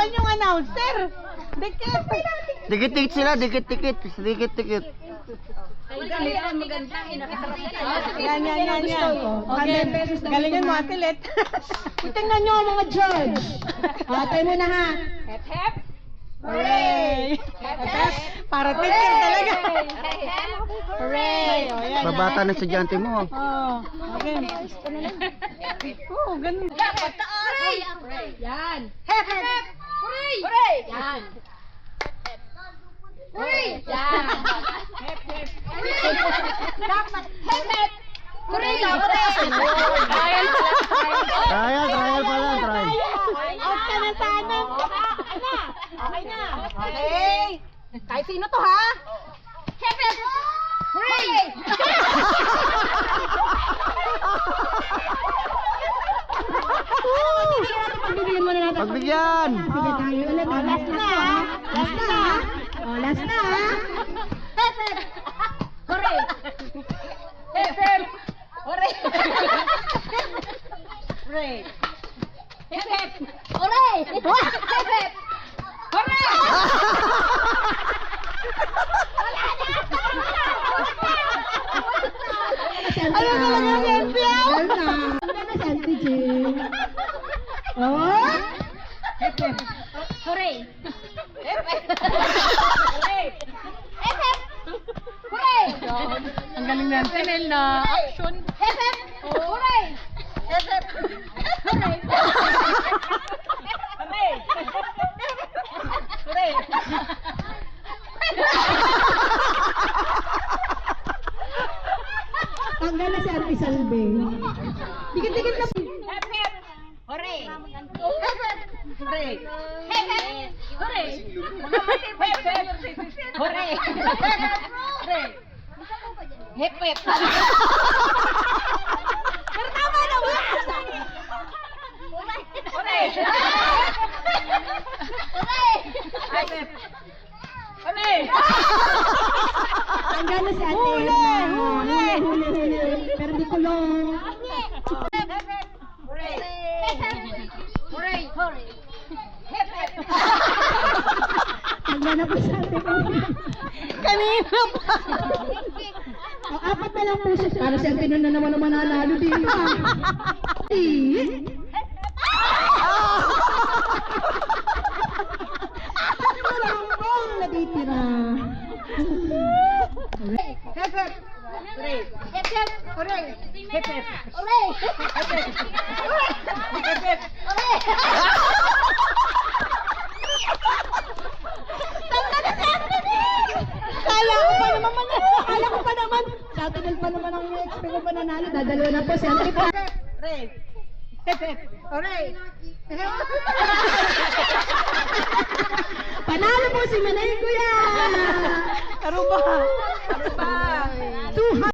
naman yung announcer. Dikit. Dikit-dikit sila, dikit-dikit. Dikit-dikit. Yan. Okay, galingan mo, Ate Let. Tingnan nyo mga judge. Patay mo na ha. Hep hep. Hooray! Para teacher talaga. Hooray! O, yan, Babata na estudyante mo. Oh, okay. Oh, ganun. Hooray! Yan. Hep hep. Hooray! Hooray! Yan. Hooray! Yan. Hep hep. Dapat hep hep. Hooray! Hooray! Trial pa lang, trial. Out ka na sana. Okay na. Okay. Kahit sino to ha? Hep hep. Hooray! Pagbigyan mo na natin. Pagbigyan! Sige tayo ulit. Last na ha. Last na ha. Oh, last na ha. Hep hep. Hooray! Hep hep. Hooray! Hooray. Hep hep. Hooray! Hep hep. Hooray! Ayun na lang yung Cynthia. Ano na Cynthia, Jim? Oh? Hep hep. Hooray! Hep hep. Hooray! Hep hep. Hooray! Ang galing na Tinel na action. Hep hep. Hooray! Hep hep. Hooray! Hooray! Hooray! Tanggal na si Ate Salve. Dikit-dikit na. Hep hep. Hooray! Hep hep. Hooray! Hep hep. Hooray! Hep hep. Hooray! Hooray! Hep hep. Pero tama na ba? Hooray! Hooray! Hep hep. Hooray! Tanggal na si Ate Edna. Huli. Pero di kulong. Hooray! Hooray! Hooray! Hep hep. Tanggal na po si Ate Edna. Kanina pa. O, apat na lang po siya. Para si Ate Edna na naman ang mananalo din. Marambang natitira. Hep hep. Hooray! Hep hep. Hooray! Hep hep. Hooray! Hep hep. Hep hep. Hooray! Kala ko pa naman. Sa Tinel pa naman ang expect ko pa nanalo. Dadalo na po si Ate pa. Hooray! Hep hep. Hooray! Panalo po si Manay Kuya. Aruba. 200.